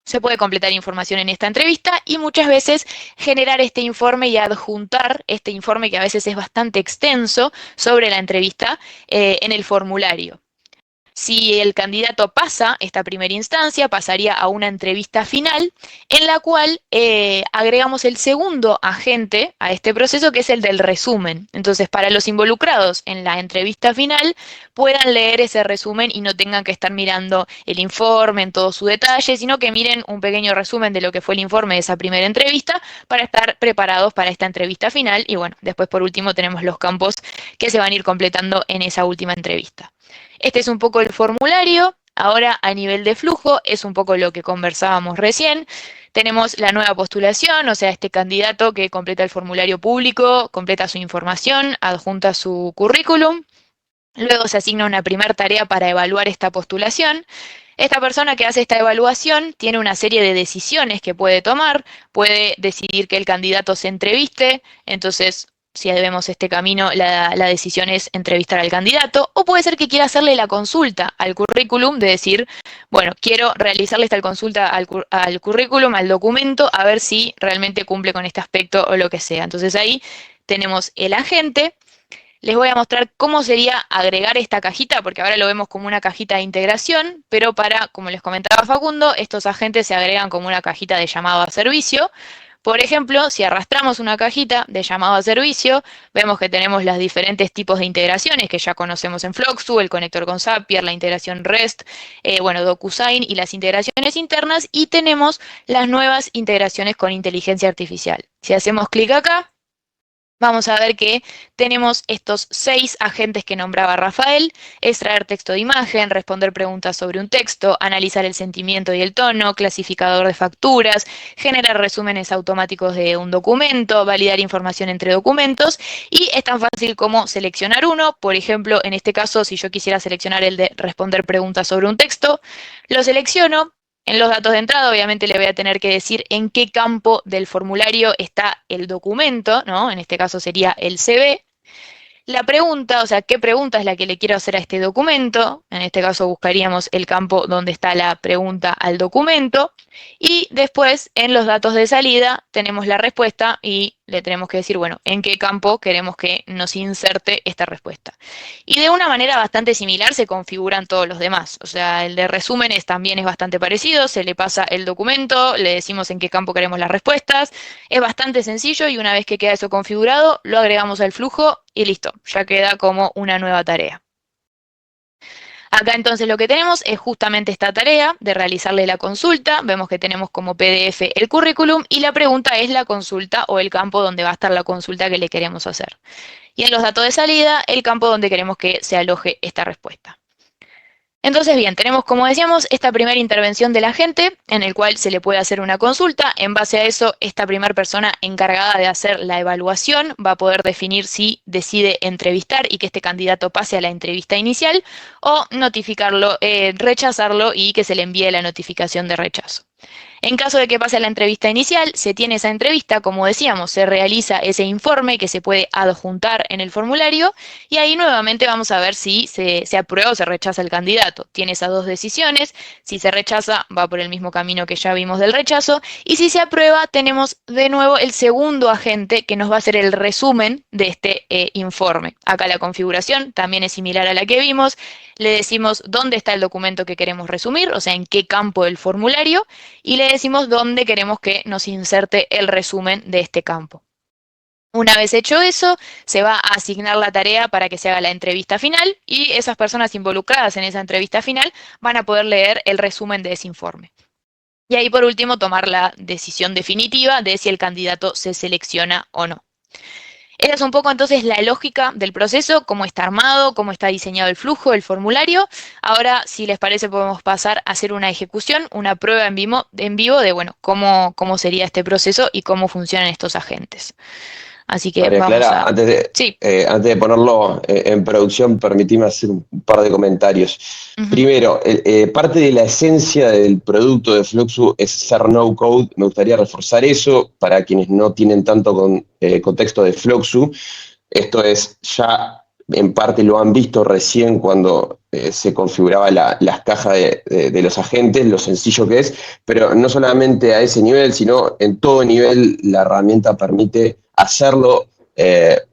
Se puede completar información en esta entrevista y muchas veces generar este informe y adjuntar este informe que a veces es bastante extenso sobre la entrevista en el formulario. Si el candidato pasa esta primera instancia, pasaría a una entrevista final en la cual agregamos el segundo agente a este proceso, que es el del resumen. Entonces, para los involucrados en la entrevista final, puedan leer ese resumen y no tengan que estar mirando el informe en todo su detalle, sino que miren un pequeño resumen de lo que fue el informe de esa primera entrevista para estar preparados para esta entrevista final. Y bueno, después por último tenemos los campos que se van a ir completando en esa última entrevista. Este es un poco el formulario. Ahora a nivel de flujo es un poco lo que conversábamos recién. Tenemos la nueva postulación, o sea, este candidato que completa el formulario público, completa su información, adjunta su currículum. Luego se asigna una primera tarea para evaluar esta postulación. Esta persona que hace esta evaluación tiene una serie de decisiones que puede tomar. Puede decidir que el candidato se entreviste, entonces si vemos este camino, la decisión es entrevistar al candidato, o puede ser que quiera hacerle la consulta al currículum, de decir, bueno, quiero realizarle esta consulta al currículum, al documento, a ver si realmente cumple con este aspecto o lo que sea. Entonces ahí tenemos el agente. Les voy a mostrar cómo sería agregar esta cajita, porque ahora lo vemos como una cajita de integración, pero como les comentaba Facundo, estos agentes se agregan como una cajita de llamado a servicio. Por ejemplo, si arrastramos una cajita de llamado a servicio, vemos que tenemos los diferentes tipos de integraciones que ya conocemos en Floxu, el conector con Zapier, la integración REST, DocuSign y las integraciones internas, y tenemos las nuevas integraciones con inteligencia artificial. Si hacemos clic acá, vamos a ver que tenemos estos 6 agentes que nombraba Rafael: extraer texto de imagen, responder preguntas sobre un texto, analizar el sentimiento y el tono, clasificador de facturas, generar resúmenes automáticos de un documento, validar información entre documentos, y es tan fácil como seleccionar uno. Por ejemplo, en este caso, si yo quisiera seleccionar el de responder preguntas sobre un texto, lo selecciono. En los datos de entrada, obviamente, le voy a tener que decir en qué campo del formulario está el documento, ¿no? En este caso sería el CV. La pregunta, o sea, qué pregunta es la que le quiero hacer a este documento. En este caso buscaríamos el campo donde está la pregunta al documento. Y después, en los datos de salida, tenemos la respuesta y le tenemos que decir, bueno, en qué campo queremos que nos inserte esta respuesta. Y de una manera bastante similar se configuran todos los demás. O sea, el de resúmenes también es bastante parecido. Se le pasa el documento, le decimos en qué campo queremos las respuestas. Es bastante sencillo y una vez que queda eso configurado, lo agregamos al flujo y listo, ya queda como una nueva tarea. Acá entonces lo que tenemos es justamente esta tarea de realizarle la consulta. Vemos que tenemos como PDF el currículum y la pregunta es la consulta o el campo donde va a estar la consulta que le queremos hacer. Y en los datos de salida, el campo donde queremos que se aloje esta respuesta. Entonces, bien, tenemos, como decíamos, esta primera intervención del agente en el cual se le puede hacer una consulta. En base a eso, esta primera persona encargada de hacer la evaluación va a poder definir si decide entrevistar y que este candidato pase a la entrevista inicial o notificarlo, rechazarlo y que se le envíe la notificación de rechazo. En caso de que pase a la entrevista inicial, se tiene esa entrevista, como decíamos, se realiza ese informe que se puede adjuntar en el formulario y ahí nuevamente vamos a ver si se aprueba o se rechaza el candidato. Tiene esas dos decisiones: si se rechaza, va por el mismo camino que ya vimos del rechazo, y si se aprueba, tenemos de nuevo el segundo agente que nos va a hacer el resumen de este informe. Acá la configuración también es similar a la que vimos. Le decimos dónde está el documento que queremos resumir, o sea, en qué campo del formulario, y le decimos dónde queremos que nos inserte el resumen de este campo. Una vez hecho eso, se va a asignar la tarea para que se haga la entrevista final y esas personas involucradas en esa entrevista final van a poder leer el resumen de ese informe. Y ahí, por último, tomar la decisión definitiva de si el candidato se selecciona o no. Esa es un poco entonces la lógica del proceso, cómo está armado, cómo está diseñado el flujo, el formulario. Ahora, si les parece, podemos pasar a hacer una ejecución, una prueba en vivo de, bueno, cómo sería este proceso y cómo funcionan estos agentes. Así que María vamos Clara, a... antes de ponerlo en producción, permitime hacer un par de comentarios. Primero, parte de la esencia del producto de Floxu es ser no code. Me gustaría reforzar eso para quienes no tienen tanto contexto de Floxu. Esto es, ya en parte lo han visto recién cuando se configuraba las cajas de los agentes, lo sencillo que es, pero no solamente a ese nivel, sino en todo nivel la herramienta permite hacerlo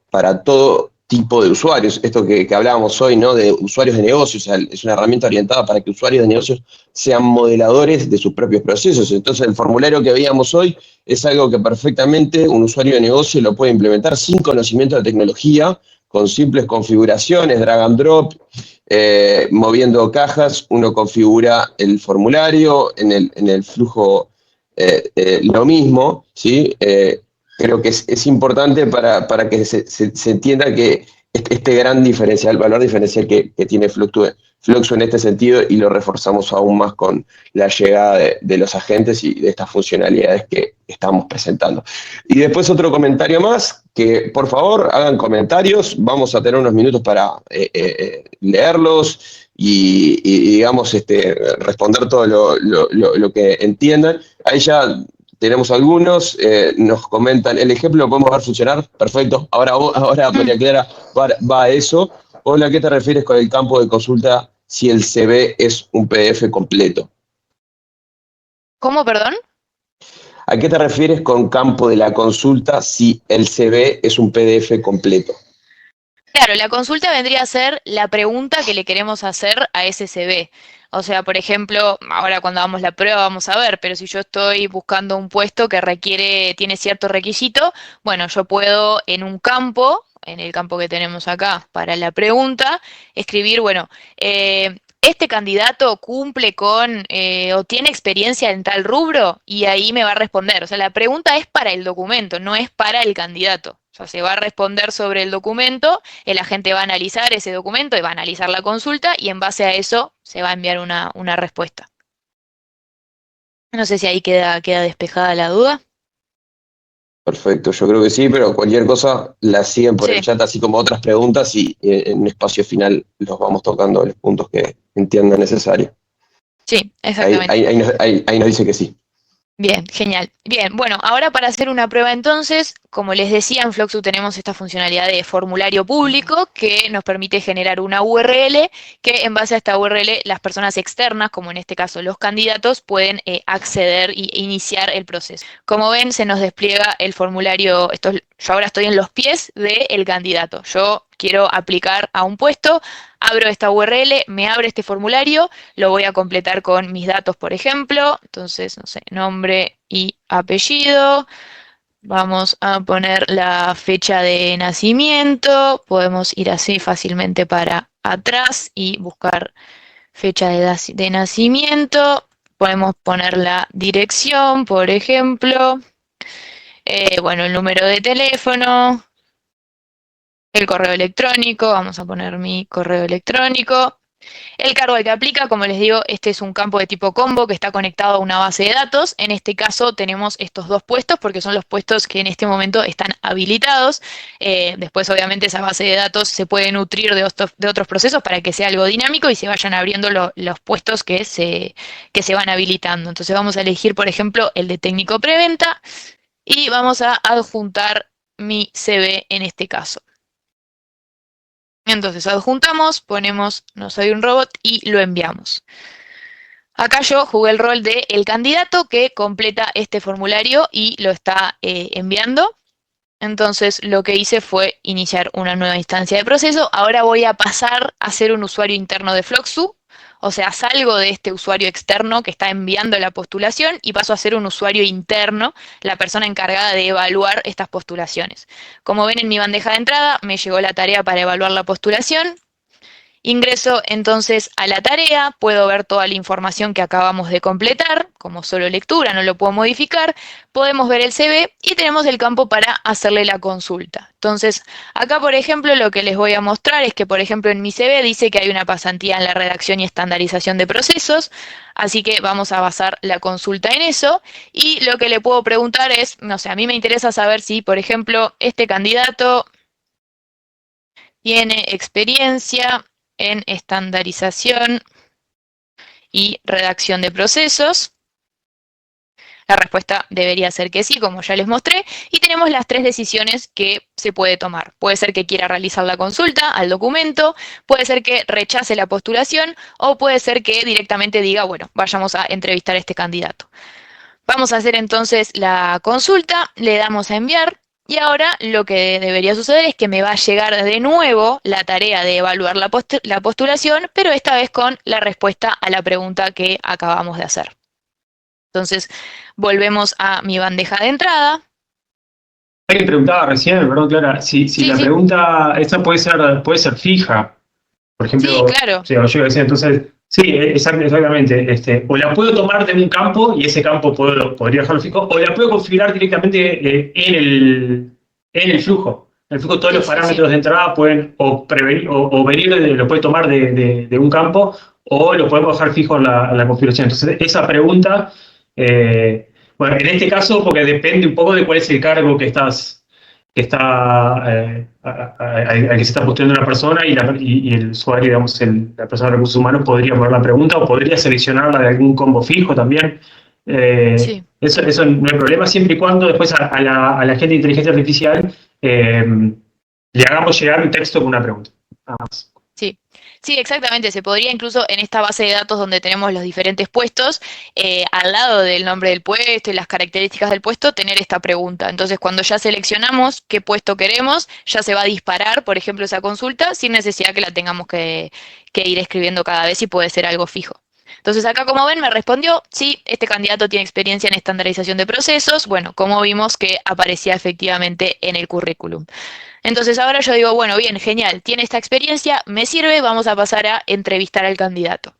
para todo tipo de usuarios. Esto que hablábamos hoy, ¿no? De usuarios de negocios, o sea, es una herramienta orientada para que usuarios de negocios sean modeladores de sus propios procesos. Entonces, el formulario que veíamos hoy es algo que perfectamente un usuario de negocio lo puede implementar sin conocimiento de tecnología, con simples configuraciones, drag and drop, moviendo cajas. Uno configura el formulario, en el flujo lo mismo, ¿sí? Creo que es importante para que se entienda que este gran diferencial, el valor diferencial que tiene Floxu en este sentido, y lo reforzamos aún más con la llegada de los agentes y de estas funcionalidades que estamos presentando. Y después otro comentario más, que por favor hagan comentarios, vamos a tener unos minutos para leerlos y digamos, responder todo lo que entiendan. Ahí ya tenemos algunos, nos comentan, el ejemplo lo podemos ver funcionar, perfecto. Ahora María Clara va a eso. Hola, ¿a qué te refieres con el campo de consulta si el CV es un PDF completo? ¿Cómo, perdón? ¿A qué te refieres con campo de la consulta si el CV es un PDF completo? Claro, la consulta vendría a ser la pregunta que le queremos hacer a ese CV. O sea, por ejemplo, ahora cuando hagamos la prueba vamos a ver, pero si yo estoy buscando un puesto que tiene cierto requisito, bueno, yo puedo en un campo, en el campo que tenemos acá para la pregunta, escribir, bueno, este candidato cumple con o tiene experiencia en tal rubro y ahí me va a responder. O sea, la pregunta es para el documento, no es para el candidato. O sea, se va a responder sobre el documento, el agente va a analizar ese documento y va a analizar la consulta y en base a eso se va a enviar una respuesta. No sé si ahí queda despejada la duda. Perfecto, yo creo que sí, pero cualquier cosa la siguen por el Sí, chat, así como otras preguntas, y en un espacio final los vamos tocando los puntos que entiendan necesarios. sí, Ahí, exactamente. ahí, ahí nos dice que sí. Bien, genial. Bien, bueno, ahora para hacer una prueba entonces, como les decía, en Floxu tenemos esta funcionalidad de formulario público que nos permite generar una URL que en base a esta URL las personas externas, como en este caso los candidatos, pueden acceder e iniciar el proceso. Como ven, se nos despliega el formulario, yo ahora estoy en los pies del candidato. Yo quiero aplicar a un puesto, abro esta URL, me abre este formulario, lo voy a completar con mis datos, por ejemplo. Entonces, no sé, nombre y apellido. Vamos a poner la fecha de nacimiento. Podemos ir así fácilmente para atrás y buscar fecha de nacimiento. Podemos poner la dirección, por ejemplo. Bueno, el número de teléfono, el correo electrónico. Vamos a poner mi correo electrónico. El cargo al que aplica, como les digo, este es un campo de tipo combo que está conectado a una base de datos. En este caso tenemos estos dos puestos porque son los puestos que en este momento están habilitados. Después, obviamente, esa base de datos se puede nutrir de otros procesos para que sea algo dinámico y se vayan abriendo los puestos que se van habilitando. Entonces vamos a elegir, por ejemplo, el de técnico preventa y vamos a adjuntar mi CV en este caso. Entonces adjuntamos, ponemos no soy un robot y lo enviamos. Acá yo jugué el rol de el candidato que completa este formulario y lo está enviando. Entonces lo que hice fue iniciar una nueva instancia de proceso. Ahora voy a pasar a ser un usuario interno de Floxu. O sea, salgo de este usuario externo que está enviando la postulación y paso a ser un usuario interno, la persona encargada de evaluar estas postulaciones. Como ven en mi bandeja de entrada, me llegó la tarea para evaluar la postulación. Ingreso entonces a la tarea, puedo ver toda la información que acabamos de completar, como solo lectura, no lo puedo modificar, podemos ver el CV y tenemos el campo para hacerle la consulta. Entonces, acá por ejemplo lo que les voy a mostrar es que por ejemplo en mi CV dice que hay una pasantía en la redacción y estandarización de procesos, así que vamos a basar la consulta en eso y lo que le puedo preguntar es, no sé, a mí me interesa saber si por ejemplo este candidato tiene experiencia en estandarización y redacción de procesos. La respuesta debería ser que sí, como ya les mostré. Y tenemos las tres decisiones que se puede tomar. Puede ser que quiera realizar la consulta al documento, puede ser que rechace la postulación o puede ser que directamente diga, bueno, vayamos a entrevistar a este candidato. Vamos a hacer entonces la consulta, le damos a enviar. Y ahora lo que debería suceder es que me va a llegar de nuevo la tarea de evaluar la postulación, pero esta vez con la respuesta a la pregunta que acabamos de hacer. Entonces, volvemos a mi bandeja de entrada. Alguien preguntaba recién, perdón, Clara, si Sí, la sí, pregunta esta puede ser fija. Por sí, ejemplo, claro. sí, o yo decía, entonces, sí, exactamente. O la puedo tomar de un campo y ese campo podría dejarlo fijo, o la puedo configurar directamente en el flujo. En el flujo todos Sí, los sí, sí. parámetros de entrada pueden o venir lo puede tomar de un campo o lo podemos dejar fijo en la configuración. Entonces, esa pregunta, bueno, en este caso, porque depende un poco de cuál es el cargo que está al que se está postulando una persona y el usuario, digamos, la persona de recursos humanos podría poner la pregunta o podría seleccionarla de algún combo fijo también. Sí. Eso no hay problema, siempre y cuando después a la gente de inteligencia artificial le hagamos llegar un texto con una pregunta. Nada más. Sí, Sí, exactamente. Se podría incluso en esta base de datos donde tenemos los diferentes puestos, al lado del nombre del puesto y las características del puesto, tener esta pregunta. Entonces, cuando ya seleccionamos qué puesto queremos, ya se va a disparar, por ejemplo, esa consulta sin necesidad que la tengamos que ir escribiendo cada vez y puede ser algo fijo. Entonces acá, como ven, me respondió, sí, este candidato tiene experiencia en estandarización de procesos, bueno, como vimos que aparecía efectivamente en el currículum. Entonces ahora yo digo, bueno, bien, genial, tiene esta experiencia, me sirve, vamos a pasar a entrevistar al candidato.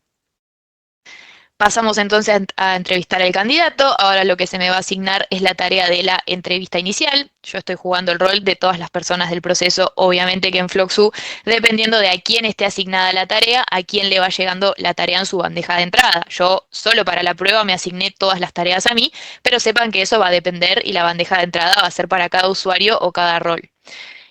Pasamos entonces a entrevistar al candidato. Ahora lo que se me va a asignar es la tarea de la entrevista inicial. Yo estoy jugando el rol de todas las personas del proceso. Obviamente que en Floxu, dependiendo de a quién esté asignada la tarea, a quién le va llegando la tarea en su bandeja de entrada. Yo solo para la prueba me asigné todas las tareas a mí, pero sepan que eso va a depender y la bandeja de entrada va a ser para cada usuario o cada rol.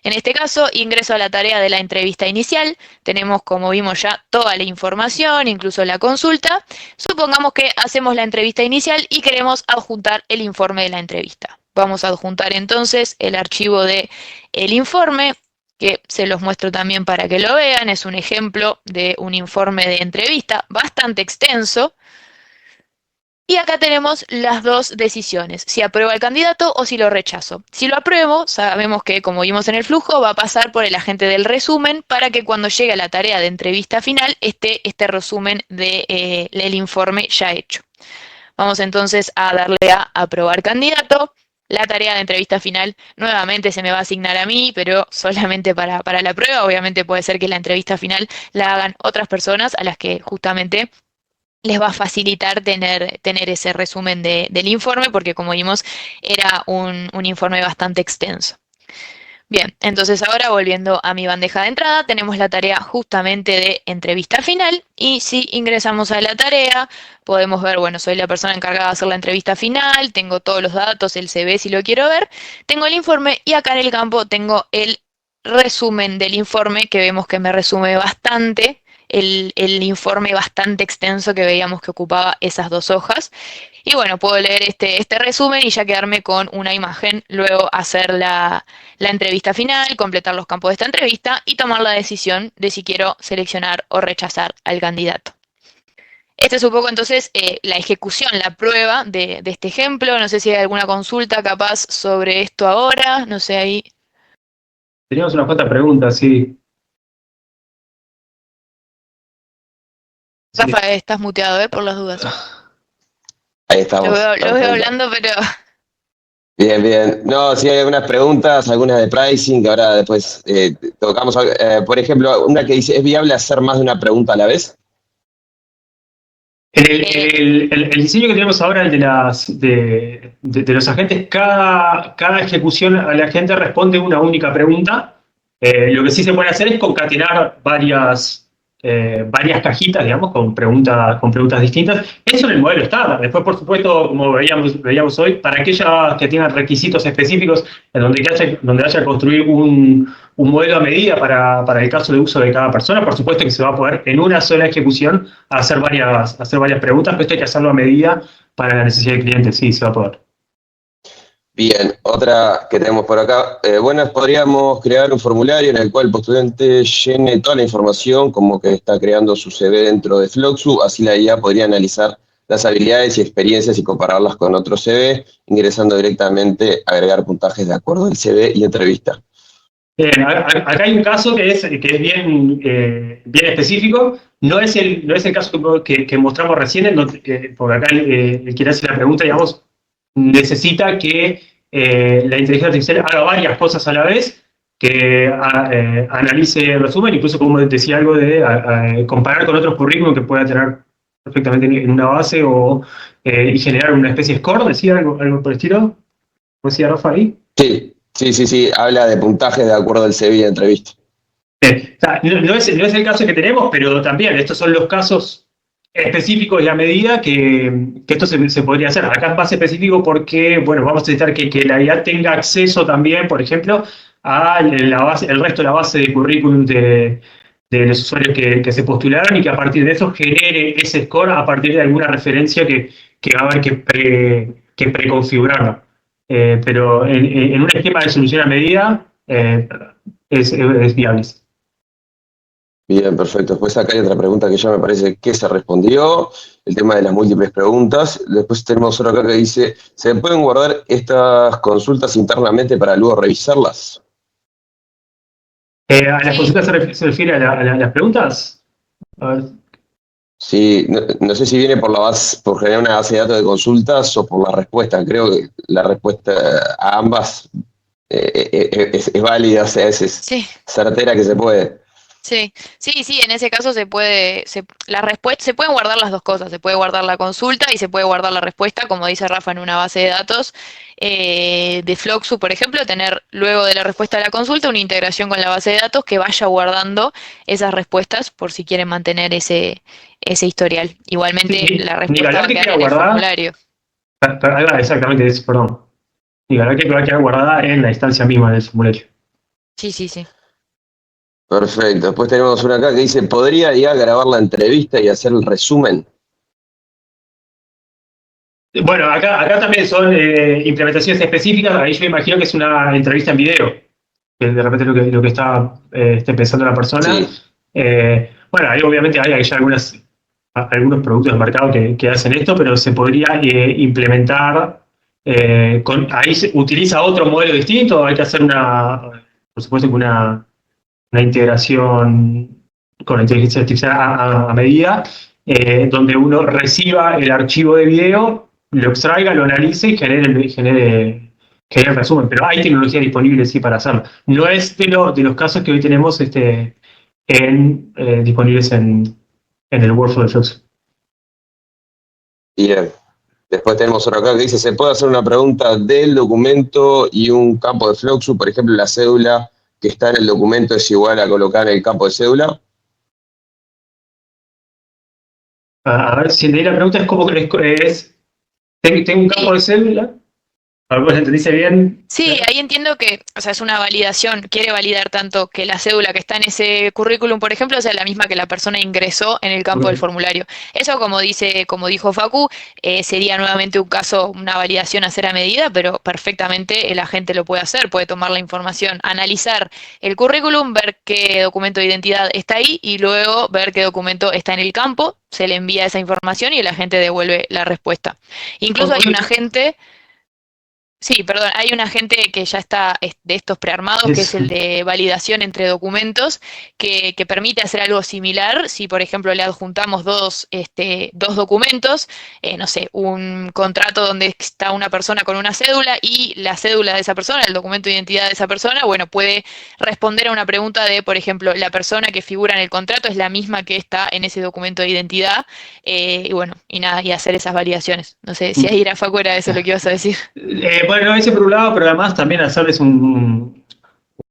En este caso, ingreso a la tarea de la entrevista inicial. Tenemos, como vimos ya, toda la información, incluso la consulta. Supongamos que hacemos la entrevista inicial y queremos adjuntar el informe de la entrevista. Vamos a adjuntar entonces el archivo del informe, que se los muestro también para que lo vean. Es un ejemplo de un informe de entrevista bastante extenso. Y acá tenemos las dos decisiones, si apruebo al candidato o si lo rechazo. Si lo apruebo, sabemos que, como vimos en el flujo, va a pasar por el agente del resumen para que cuando llegue a la tarea de entrevista final esté este resumen del informe ya hecho. Vamos entonces a darle a aprobar candidato. La tarea de entrevista final nuevamente se me va a asignar a mí, pero solamente para la prueba. Obviamente puede ser que la entrevista final la hagan otras personas a las que justamente les va a facilitar tener ese resumen del informe, porque como vimos, era un informe bastante extenso. Bien, entonces ahora volviendo a mi bandeja de entrada, tenemos la tarea justamente de entrevista final, y si ingresamos a la tarea, podemos ver, bueno, soy la persona encargada de hacer la entrevista final, tengo todos los datos, el CV si lo quiero ver, tengo el informe y acá en el campo tengo el resumen del informe, que vemos que me resume bastante el informe bastante extenso que veíamos que ocupaba esas 2 hojas. Y bueno, puedo leer este resumen y ya quedarme con una imagen, luego hacer la entrevista final, completar los campos de esta entrevista y tomar la decisión de si quiero seleccionar o rechazar al candidato. Este es un poco entonces la ejecución, la prueba de este ejemplo. No sé si hay alguna consulta capaz sobre esto ahora, no sé ahí. Teníamos unas cuantas preguntas, sí. Rafa, estás muteado, por las dudas. Ahí estamos. Lo veo hablando, pero... Bien, bien. No, sí hay algunas preguntas, algunas de pricing, que ahora después tocamos. Por ejemplo, una que dice, ¿es viable hacer más de una pregunta a la vez? El diseño que tenemos ahora, el de los agentes, cada ejecución al agente responde una única pregunta. Lo que sí se puede hacer es concatenar varias cajitas, digamos, con preguntas distintas. Eso en el modelo estándar. Después, por supuesto, como veíamos hoy, para aquellas que tengan requisitos específicos en donde haya que construir un modelo a medida para el caso de uso de cada persona, por supuesto que se va a poder en una sola ejecución hacer varias preguntas, pero esto hay que hacerlo a medida para la necesidad del cliente. Sí, se va a poder. Bien, otra que tenemos por acá. Bueno, podríamos crear un formulario en el cual el postulante llene toda la información como que está creando su CV dentro de Floxu, así la IA podría analizar las habilidades y experiencias y compararlas con otro CV, ingresando directamente a agregar puntajes de acuerdo al CV y entrevista. Bien, acá hay un caso que es bien específico. No es el caso que mostramos recién, porque acá el quien hace la pregunta, digamos, necesita que la inteligencia artificial haga varias cosas a la vez, que analice el resumen, incluso como decía algo de comparar con otros currículum que pueda tener perfectamente en una base y generar una especie de score, decía algo por el estilo. ¿Cómo decía Rafa ahí? Sí, habla de puntajes de acuerdo al CV y entrevista. O sea, no es el caso que tenemos, pero también estos son los casos específicos y a medida que esto se podría hacer. Acá es más específico porque, bueno, vamos a necesitar que la IA tenga acceso también, por ejemplo, a el resto de la base de currículum de los usuarios que se postularon y que a partir de eso genere ese score a partir de alguna referencia que va a haber que preconfigurarlo. Pero en un esquema de solución a medida es viable. Bien, perfecto. Después acá hay otra pregunta que ya me parece que se respondió, el tema de las múltiples preguntas. Después tenemos otra acá que dice, ¿se pueden guardar estas consultas internamente para luego revisarlas? ¿A las Sí. consultas se refiere a las preguntas? A ver. Sí, no sé si viene por por generar una base de datos de consultas o por la respuesta. Creo que la respuesta a ambas es válida, o sea, es Sí. certera que se puede. Sí, sí, en ese caso la respuesta, se pueden guardar las dos cosas, se puede guardar la consulta y se puede guardar la respuesta, como dice Rafa, en una base de datos de Floxu, por ejemplo, tener luego de la respuesta a la consulta una integración con la base de datos que vaya guardando esas respuestas por si quieren mantener ese historial. Igualmente Sí, la ni respuesta va hablar a que quedar queda en el guardada, formulario. ahí va, exactamente, perdón. Ni hablar que va a quedar guardada en la instancia misma del formulario. Sí. Perfecto. Después tenemos una acá que dice, ¿podría ya grabar la entrevista y hacer el resumen? Bueno, acá también son implementaciones específicas, ahí yo imagino que es una entrevista en video, que de repente es lo que está esté pensando la persona. Sí. Bueno, ahí obviamente hay ya algunos productos de mercado que hacen esto, pero se podría implementar, ahí se utiliza otro modelo distinto, hay que hacer por supuesto que una integración con la inteligencia artificial a medida, donde uno reciba el archivo de video, lo extraiga, lo analice y genere el resumen. Pero hay tecnología disponible sí para hacerlo. No es de los casos que hoy tenemos disponibles en el workflow de Flux. Bien. Después tenemos otra acá que dice, ¿se puede hacer una pregunta del documento y un campo de Fluxu? Por ejemplo, la cédula que está en el documento es igual a colocar en el campo de cédula. A ver, si entendí la pregunta es cómo tengo un campo Sí. de célula. A ver, ¿vos entendiste bien? Sí, ahí entiendo que, o sea, es una validación, quiere validar tanto que la cédula que está en ese currículum, por ejemplo, sea la misma que la persona ingresó en el campo del Ok. formulario. Eso, como dijo Facu, sería nuevamente un caso, una validación a hacer a medida, pero perfectamente el agente lo puede hacer, puede tomar la información, analizar el currículum, ver qué documento de identidad está ahí y luego ver qué documento está en el campo, se le envía esa información y el agente devuelve la respuesta. Incluso hay un agente. Sí, perdón, hay un agente que ya está de estos prearmados, que es el de validación entre documentos, que permite hacer algo similar si, por ejemplo, le adjuntamos dos documentos, no sé, un contrato donde está una persona con una cédula y la cédula de esa persona, el documento de identidad de esa persona, bueno, puede responder a una pregunta de, por ejemplo, la persona que figura en el contrato es la misma que está en ese documento de identidad, y bueno, y nada, y hacer esas validaciones. No sé si ahí era Facu, era eso lo que ibas a decir. Bueno, ese por un lado, pero además también hacerles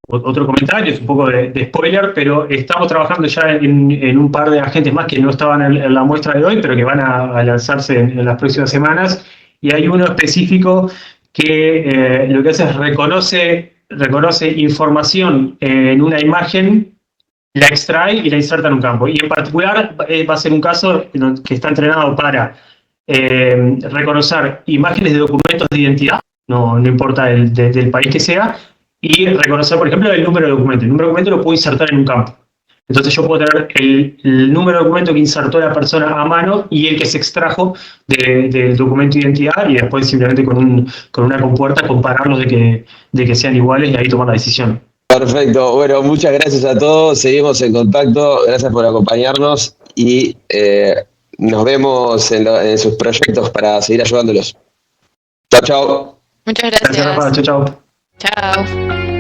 otro comentario, es un poco de spoiler, pero estamos trabajando ya en un par de agentes más que no estaban en la muestra de hoy, pero que van a lanzarse en las próximas semanas. Y hay uno específico que lo que hace es reconoce información en una imagen, la extrae y la inserta en un campo. Y en particular va a ser un caso que está entrenado para reconocer imágenes de documentos de identidad, no importa del país que sea, y reconocer, por ejemplo, el número de documento. El número de documento lo puedo insertar en un campo. Entonces yo puedo tener el número de documento que insertó la persona a mano y el que se extrajo del documento de identidad y después simplemente con una compuerta compararlos de que sean iguales y ahí tomar la decisión. Perfecto. Bueno, muchas gracias a todos. Seguimos en contacto. Gracias por acompañarnos y nos vemos en sus proyectos para seguir ayudándolos. Chao, chao. Muchas Gracias, Rafa. gracias. Chao, chao. Chao.